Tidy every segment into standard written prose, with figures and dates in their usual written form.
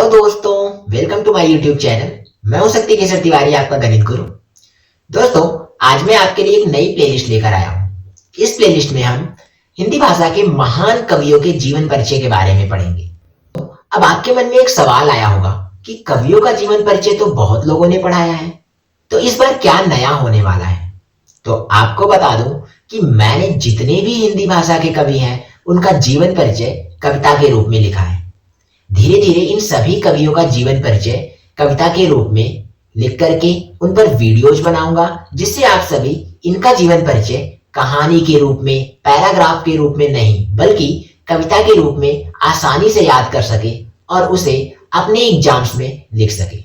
Hello दोस्तों, welcome to my YouTube channel. मैं हूं शक्ति केसर तिवारी, आपका गणित गुरु। दोस्तों, आज मैं आपके लिए एक नई प्लेलिस्ट लेकर आया हूं। इस प्लेलिस्ट में हम हिंदी भाषा के महान कवियों के जीवन परिचय के बारे में पढ़ेंगे। अब आपके मन में एक सवाल आया होगा कि कवियों का जीवन परिचय तो बहुत लोगों ने पढ़ाया है, तो इस बार क्या नया होने वाला है। तो आपको बता दूं कि मैंने जितने भी हिंदी भाषा के कवि हैं उनका जीवन परिचय कविता के रूप में लिखा है। धीरे धीरे इन सभी कवियों का जीवन परिचय कविता के रूप में लिख करके उन पर वीडियोज बनाऊंगा, जिससे आप सभी इनका जीवन परिचय कहानी के रूप में, पैराग्राफ के रूप में नहीं, बल्कि कविता के रूप में आसानी से याद कर सके और उसे अपने एग्जाम्स में लिख सके।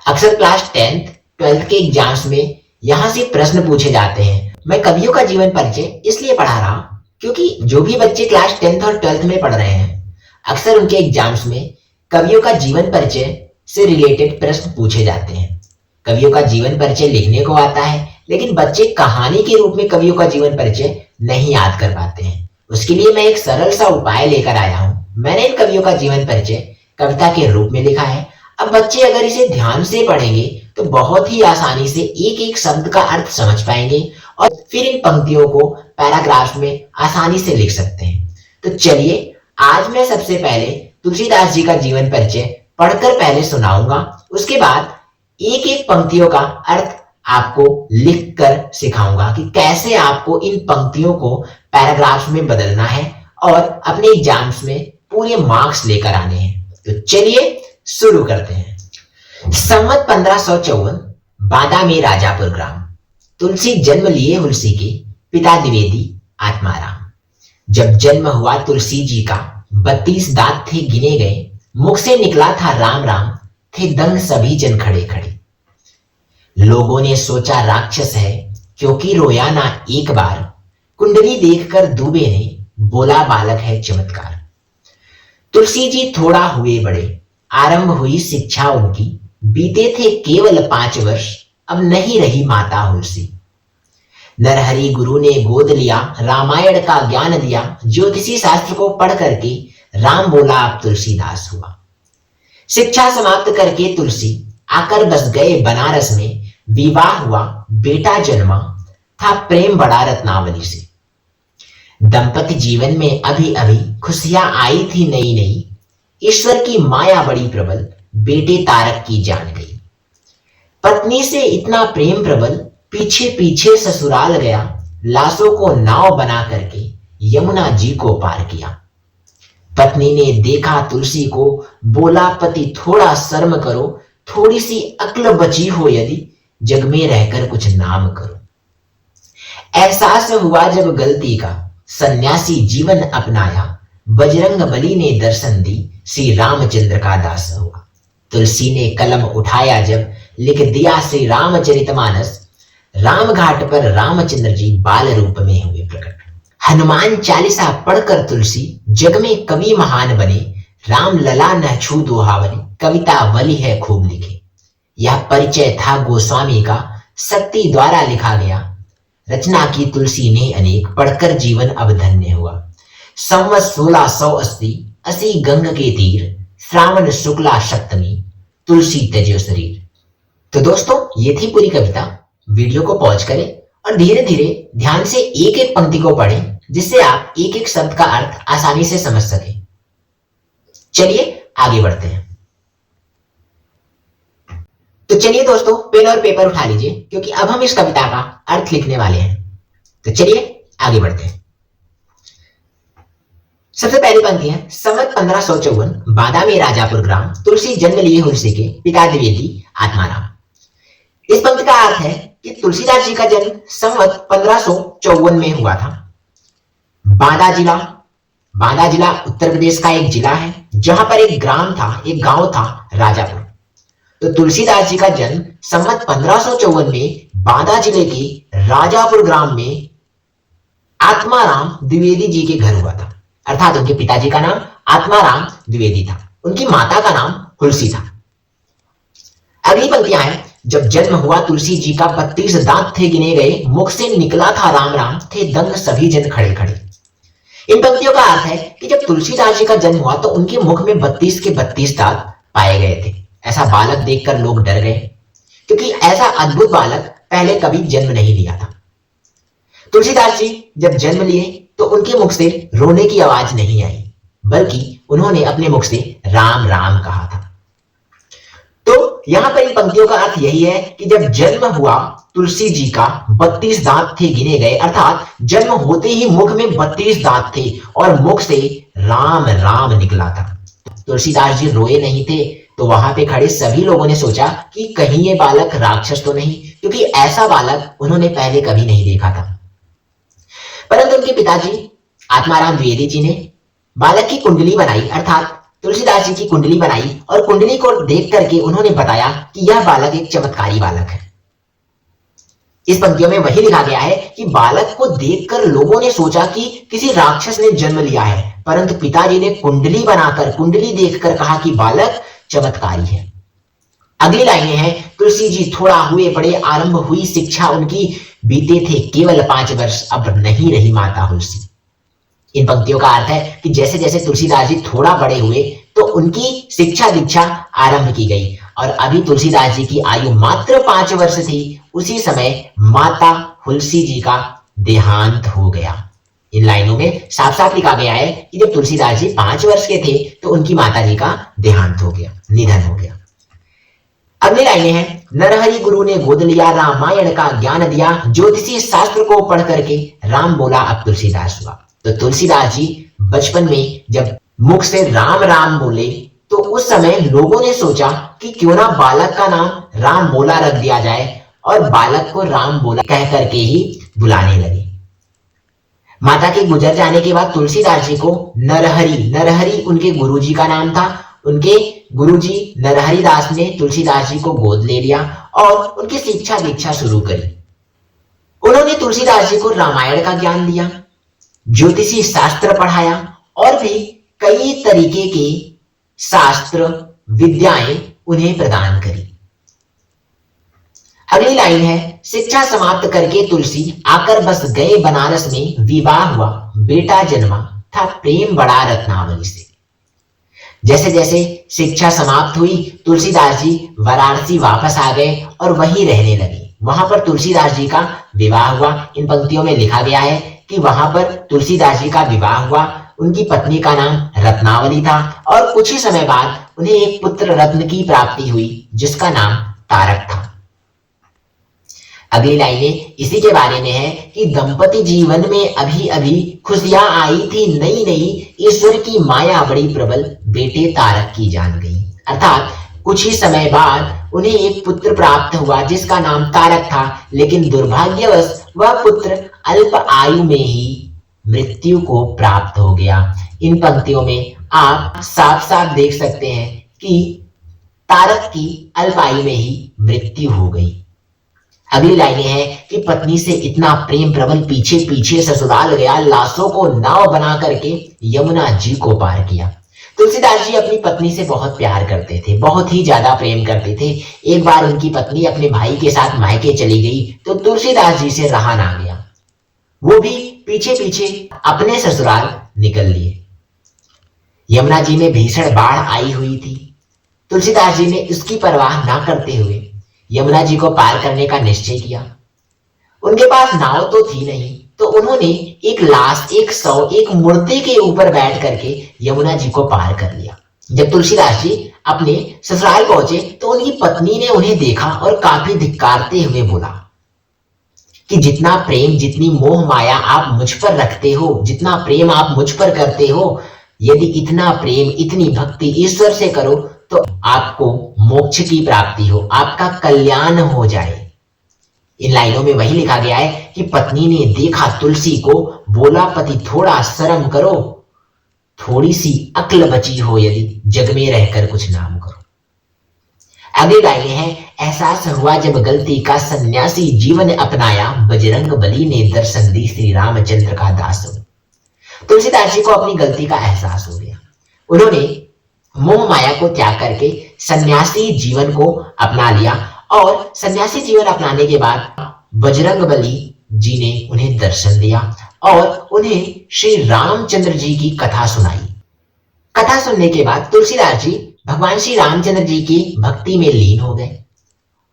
अक्सर क्लास 10th 12th के एग्जाम्स में यहाँ से प्रश्न पूछे जाते हैं। मैं कवियों का जीवन परिचय इसलिए पढ़ा रहा क्योंकि जो भी बच्चे क्लास 10th और 12th में पढ़ रहे हैं, अक्सर उनके एग्जाम्स में कवियों का जीवन परिचय से रिलेटेड प्रश्न पूछे जाते हैं। कवियों का जीवन परिचय लिखने को आता है, लेकिन बच्चे कहानी के रूप में कवियों का जीवन परिचय नहीं याद कर पाते हैं। उसके लिए मैं एक सरल सा उपाय लेकर आया हूं। मैंने इन कवियों का जीवन परिचय कविता के रूप में लिखा है। अब बच्चे अगर इसे ध्यान से पढ़ेंगे तो बहुत ही आसानी से एक एक शब्द का अर्थ समझ पाएंगे और फिर इन पंक्तियों को पैराग्राफ में आसानी से लिख सकते हैं। तो चलिए, आज मैं सबसे पहले तुलसीदास जी का जीवन परिचय पढ़कर पहले सुनाऊंगा। उसके बाद एक एक पंक्तियों का अर्थ आपको लिखकर सिखाऊंगा कि कैसे आपको इन पंक्तियों को पैराग्राफ में बदलना है और अपने एग्जाम्स में पूरे मार्क्स लेकर आने हैं। तो चलिए शुरू करते हैं। संवत 1554, बादा में राजापुर ग्राम। तुलसी जन्म लिए हुलसी के, पिता द्विवेदी आत्माराम। जब जन्म हुआ तुलसी जी का, 32 दांत थे गिने गए, मुख से निकला था राम राम, थे दंग सभी जन खड़े खड़े। लोगों ने सोचा राक्षस है, क्योंकि रोया ना एक बार, कुंडली देखकर दूबे ने बोला बालक है चमत्कार। तुलसी जी थोड़ा हुए बड़े, आरंभ हुई शिक्षा उनकी, बीते थे केवल 5 वर्ष, अब नहीं रही माता हुलसी। नरहरि गुरु ने गोद लिया, रामायण का ज्ञान दिया, ज्योतिषी शास्त्र को पढ़ करके राम बोला अब तुलसीदास हुआ। शिक्षा समाप्त करके तुलसी आकर बस गए बनारस में, विवाह हुआ, बेटा जन्मा, था प्रेम बड़ा रत्नावली से। दंपति जीवन में अभी अभी खुशियां आई थी नई नई, ईश्वर की माया बड़ी प्रबल, बेटे तारक की जान गई। पत्नी से इतना प्रेम प्रबल, पीछे पीछे ससुराल गया, लाशों को नाव बना करके यमुना जी को पार किया। पत्नी ने देखा तुलसी को, बोला पति थोड़ा शर्म करो, थोड़ी सी अक्ल बची हो यदि, जग में रहकर कुछ नाम करो। एहसास हुआ जब गलती का, सन्यासी जीवन अपनाया, बजरंग बली ने दर्शन दी, श्री रामचंद्र का दास हुआ। तुलसी ने कलम उठाया जब, लिख दिया श्री रामचरितमानस, राम घाट पर रामचंद्र जी बाल रूप में हुए प्रकट। हनुमान चालीसा पढ़कर तुलसी जग में कवि महान बने, राम लला न छू दोहावनी, कविता वली है खूब लिखे। यह परिचय था गोस्वामी का, शक्ति द्वारा लिखा गया, रचना की तुलसी ने अनेक, पढ़कर जीवन अब धन्य हुआ। संवत 1680, असी गंग के तीर, श्रावण शुक्ला सप्तमी, तुलसी त्यजो शरीर। तो दोस्तों, ये थी पूरी कविता। वीडियो को पॉज करें और धीरे धीरे ध्यान से एक एक पंक्ति को पढ़ें, जिससे आप एक एक शब्द का अर्थ आसानी से समझ सकें। चलिए आगे बढ़ते हैं। तो चलिए दोस्तों, पेन और पेपर उठा लीजिए, क्योंकि अब हम इस कविता का अर्थ लिखने वाले हैं। तो चलिए आगे बढ़ते हैं। सबसे पहली पंक्ति है, संवत 1554, बादा में राजापुर ग्राम, तुलसी जन्म लिए हुलसी के, पिता द्विवेदी आत्माराम। इस पंक्ति का अर्थ है कि तुलसीदास जी का जन्म संवत 1554 में हुआ था। बांदा जिला उत्तर प्रदेश का एक जिला है, जहां पर एक ग्राम था, एक गांव था, राजापुर। तो तुलसीदास जी का जन्म संवत 1554 में बांदा जिले के राजापुर ग्राम में आत्माराम द्विवेदी जी के घर हुआ था। अर्थात उनके पिताजी का नाम आत्माराम द्विवेदी था, उनकी माता का नाम हुलसी था। अगली पंक्तियां हैं, जब जन्म हुआ तुलसी जी का, 32 दांत थे गिने गए, मुख से निकला था राम राम, थे दंग सभी जन खड़े खड़े। इन पंक्तियों का अर्थ है कि जब तुलसीदास जी का जन्म हुआ तो उनके मुख में 32 के 32 दांत पाए गए थे। ऐसा बालक देखकर लोग डर गए, क्योंकि ऐसा अद्भुत बालक पहले कभी जन्म नहीं लिया था। तुलसीदास जी जब जन्म लिए तो उनके मुख से रोने की आवाज नहीं आई, बल्कि उन्होंने अपने मुख से राम राम कहा था। तो यहां पर इन पंक्तियों का अर्थ यही है कि जब जन्म हुआ तुलसी जी का 32 दांत थे गिने गए, अर्थात जन्म होते ही मुख में 32 दांत थे और मुख से राम राम निकला था। तुलसीदास जी रोए नहीं थे, तो वहां पे खड़े सभी लोगों ने सोचा कि कहीं ये बालक राक्षस तो नहीं, क्योंकि ऐसा बालक उन्होंने पहले कभी नहीं देखा था। परंतु उनके पिताजी आत्माराम द्विवेदी जी ने बालक की कुंडली बनाई, अर्थात तुलसीदास जी की कुंडली बनाई, और कुंडली को देख करके उन्होंने बताया कि यह बालक एक चमत्कारी बालक है। इस पंक्तियों में वही लिखा गया है कि बालक को देखकर लोगों ने सोचा कि किसी राक्षस ने जन्म लिया है, परंतु पिताजी ने कुंडली बनाकर, कुंडली देखकर कहा कि बालक चमत्कारी है। अगली लाइनें हैं, तुलसी जी थोड़ा हुए बड़े, आरंभ हुई शिक्षा उनकी, बीते थे केवल 5 वर्ष, अब नहीं रही माता हुलसी। इन पंक्तियों का अर्थ है कि जैसे जैसे तुलसीदास जी थोड़ा बड़े हुए तो उनकी शिक्षा दीक्षा आरंभ की गई, और अभी तुलसीदास जी की आयु मात्र 5 वर्ष थी, उसी समय माता हुलसी जी का देहांत हो गया। इन लाइनों में साफ साफ लिखा गया है कि जब तुलसीदास जी 5 वर्ष के थे तो उनकी माता जी का देहांत हो गया, निधन हो गया। अगली लाइनें हैं, नरहरि गुरु ने गोद लिया, रामायण का ज्ञान दिया, ज्योतिषी शास्त्र को पढ़ करके राम बोला अब तुलसीदास हुआ। तो तुलसीदास जी बचपन में जब मुख से राम राम बोले तो उस समय लोगों ने सोचा कि क्यों ना बालक का नाम राम बोला रख दिया जाए, और बालक को राम बोला कह करके ही बुलाने लगे। माता के गुजर जाने के बाद तुलसीदास जी को नरहरि, नरहरि उनके गुरुजी का नाम था, उनके गुरुजी नरहरि दास ने तुलसीदास जी को गोद ले लिया और उनकी शिक्षा दीक्षा शुरू करी। उन्होंने तुलसीदास जी को रामायण का ज्ञान दिया, ज्योतिषी शास्त्र पढ़ाया, और भी कई तरीके के शास्त्र विद्याएं उन्हें प्रदान करी। अगली लाइन है, शिक्षा समाप्त करके तुलसी आकर बस गए बनारस में, विवाह हुआ बेटा जन्मा था प्रेम बड़ा रत्नावली से। जैसे जैसे शिक्षा समाप्त हुई तुलसीदास जी वाराणसी वापस आ गए और वहीं रहने लगे। वहां पर तुलसीदास जी का विवाह हुआ। इन पंक्तियों में लिखा गया है कि वहां पर तुलसीदास जी का विवाह हुआ, उनकी पत्नी का नाम रत्नावली था, और कुछ ही समय बाद उन्हें एक पुत्र रत्न की प्राप्ति हुई जिसका नाम तारक था। अगली लाइनें इसी के बारे में है कि दंपति जीवन में अभी अभी खुशियां आई थी नई नई, ईश्वर की माया बड़ी प्रबल, बेटे तारक की जान गई। अर्थात कुछ ही समय बाद उन्हें एक पुत्र प्राप्त हुआ जिसका नाम तारक था, लेकिन दुर्भाग्यवश वह पुत्र अल्प आयु में ही मृत्यु को प्राप्त हो गया। इन पंक्तियों में आप साफ साफ देख सकते हैं कि तारक की अल्प आयु में ही मृत्यु हो गई। अगली लाइनें हैं कि पत्नी से इतना प्रेम प्रबल पीछे पीछे ससुराल गया, लाशों को नाव बना करके यमुना जी को पार किया। तुलसीदास जी अपनी पत्नी से बहुत प्यार करते थे, बहुत ही ज्यादा प्रेम करते थे। एक बार उनकी पत्नी अपने भाई के साथ मायके चली गई तो तुलसीदास जी से रहा ना गया, वो भी पीछे पीछे अपने ससुराल निकल लिए। यमुना जी में भीषण बाढ़ आई हुई थी। तुलसीदास जी ने इसकी परवाह ना करते हुए यमुना जी को पार करने का निश्चय किया। उनके पास नाव तो थी नहीं, तो उन्होंने एक लाश, एक शव, एक मूर्ति के ऊपर बैठ करके यमुना जी को पार कर लिया। जब तुलसीदास जी अपने ससुराल पहुंचे तो उनकी पत्नी ने उन्हें देखा और काफी धिक्कारते हुए बोला कि जितना प्रेम, जितनी मोह माया आप मुझ पर रखते हो, जितना प्रेम आप मुझ पर करते हो, यदि इतना प्रेम, इतनी भक्ति ईश्वर से करो तो आपको मोक्ष की प्राप्ति हो, आपका कल्याण हो जाए। इन लाइनों में वही लिखा गया है कि पत्नी ने देखा तुलसी को, बोला पति थोड़ा शर्म करो, थोड़ी सी अक्ल बची हो यदि जग में रहकर कुछ नाम करो। अगली लाइनें हैं, एहसास हुआ जब गलती का, सन्यासी जीवन अपनाया, बजरंग बली ने दर्शन दी, श्री रामचंद्र का दास हो। तुलसीदास जी को अपनी गलती का एहसास हो गया। उन्होंने मोह माया को त्याग करके सन्यासी जीवन को अपना लिया, और सन्यासी जीवन अपनाने के बाद बजरंग बली जी ने उन्हें दर्शन दिया और उन्हें श्री रामचंद्र जी की कथा सुनाई। कथा सुनने के बाद तुलसीदास जी भगवान श्री रामचंद्र जी की भक्ति में लीन हो गए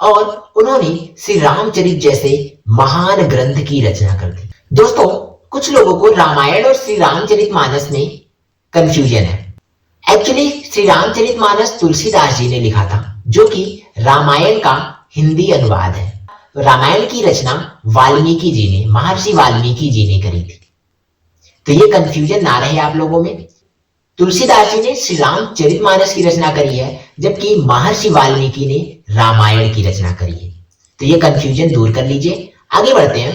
और उन्होंने श्री रामचरित जैसे महान ग्रंथ की रचना कर दी। दोस्तों, कुछ लोगों को रामायण और श्री रामचरितमानस में कंफ्यूजन है। एक्चुअली श्री रामचरितमानस तुलसीदास जी ने लिखा था, जो कि रामायण का हिंदी अनुवाद है। रामायण की रचना वाल्मीकि जी ने, महर्षि वाल्मीकि जी ने करी थी। तो ये कंफ्यूजन ना रहे आप लोगों में। तुलसीदास जी ने श्री रामचरितमानस की रचना करी है, जबकि महर्षि वाल्मीकि ने रामायण की रचना करी है। तो ये कंफ्यूजन दूर कर लीजिए। आगे बढ़ते हैं।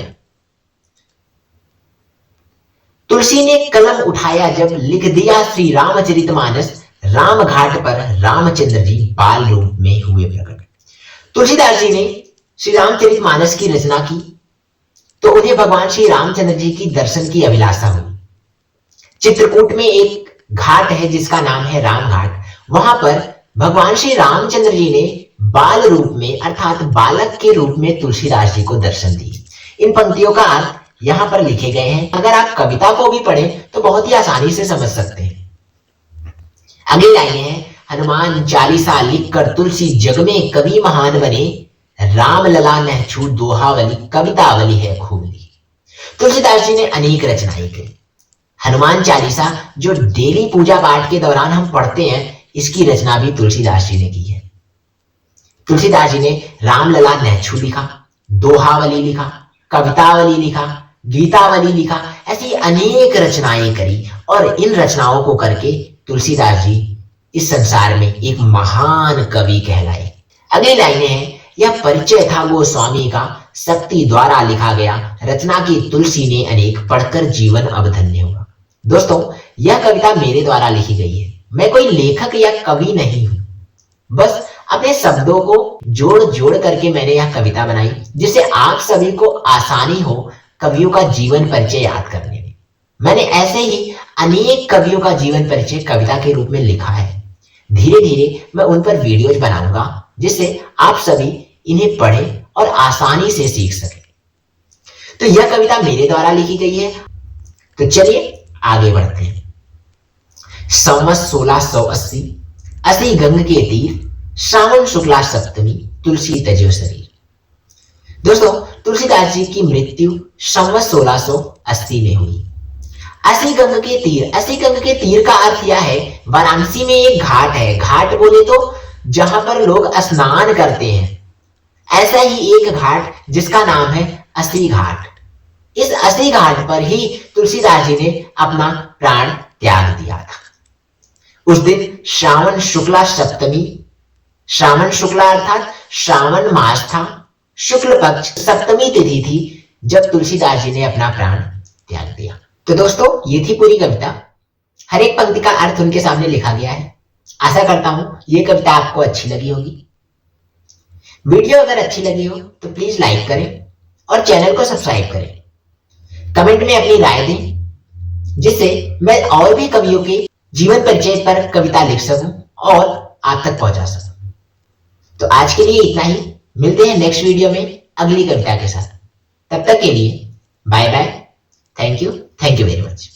तुलसी ने कलम उठाया जब, लिख दिया श्री रामचरितमानस, राम घाट पर रामचंद्र जी बाल रूप में हुए प्रकट। तुलसीदास जी ने श्री रामचरितमानस की रचना की तो उन्हें भगवान श्री रामचंद्र जी की दर्शन की अभिलाषा हुई। चित्रकूट में एक घाट है जिसका नाम है राम घाट। वहां पर भगवान श्री रामचंद्र जी ने बाल रूप में अर्थात बालक के रूप में तुलसीदास जी को दर्शन दिए। इन पंक्तियों का अर्थ यहां पर लिखे गए हैं। अगर आप कविता को भी पढ़ें तो बहुत ही आसानी से समझ सकते हैं। अगली लाइनें हैं, हनुमान चालीसा लिख कर तुलसी जग में कवि महान बने, राम लला नह छूट दोहावली, कवितावली है खूब ली। तुलसीदास जी ने अनेक रचनाएं की। हनुमान चालीसा जो डेली पूजा पाठ के दौरान हम पढ़ते हैं, इसकी रचना भी तुलसीदास जी ने की है। तुलसीदास जी ने रामलला नहछू लिखा, दोहावली लिखा, कवितावली लिखा, गीतावली लिखा, ऐसी अनेक रचनाएं करी और इन रचनाओं को करके तुलसीदास जी इस संसार में एक महान कवि कहलाए। अगली लाइनें हैं, यह परिचय था गोस्वामी का, शक्ति द्वारा लिखा गया, रचना की तुलसी ने अनेक, पढ़कर जीवन अब धन्य हुआ। दोस्तों, यह कविता मेरे द्वारा लिखी गई है। मैं कोई लेखक या कवि नहीं हूं, बस अपने शब्दों को जोड़ जोड़ करके मैंने यह कविता बनाई, जिससे आप सभी को आसानी हो कवियों का जीवन परिचय याद करने में। मैंने ऐसे ही अनेक कवियों का जीवन परिचय कविता के रूप में लिखा है। धीरे धीरे मैं उन पर वीडियोज बनाऊंगा, जिससे आप सभी इन्हें पढ़ें और आसानी से सीख सकें। तो यह कविता मेरे द्वारा लिखी गई है। तो चलिए आगे बढ़ते हैं। संवत 1680, असी गंग के तीर, श्रावण शुक्ला सप्तमी, तुलसी तजो शरीर। दोस्तों, तुलसीदास जी की मृत्यु संवत 1680 में हुई। असी गंग के तीर, असी गंग के तीर का अर्थ यह है, वाराणसी में एक घाट है। घाट बोले तो जहां पर लोग स्नान करते हैं, ऐसा ही एक घाट जिसका नाम है असी घाट। इस असी घाट पर ही तुलसीदास जी ने अपना प्राण त्याग दिया था। उस दिन श्रावण शुक्ला सप्तमी, श्रावण शुक्ला अर्थात श्रावण मास था, शुक्ल पक्ष सप्तमी तिथि थी जब तुलसीदास जी ने अपना प्राण त्याग दिया। तो दोस्तों, ये थी पूरी कविता। हर एक पंक्ति का अर्थ उनके सामने लिखा गया है। आशा करता हूं ये कविता आपको अच्छी लगी होगी। वीडियो अगर अच्छी लगी हो तो प्लीज लाइक करें और चैनल को सब्सक्राइब करें। कमेंट में अपनी राय दें, जिससे मैं और भी कवियों के जीवन परिचय पर कविता लिख सकूं और आप तक पहुंचा सकूं। तो आज के लिए इतना ही। मिलते हैं नेक्स्ट वीडियो में अगली कविता के साथ। तब तक के लिए bye bye. Thank you very much.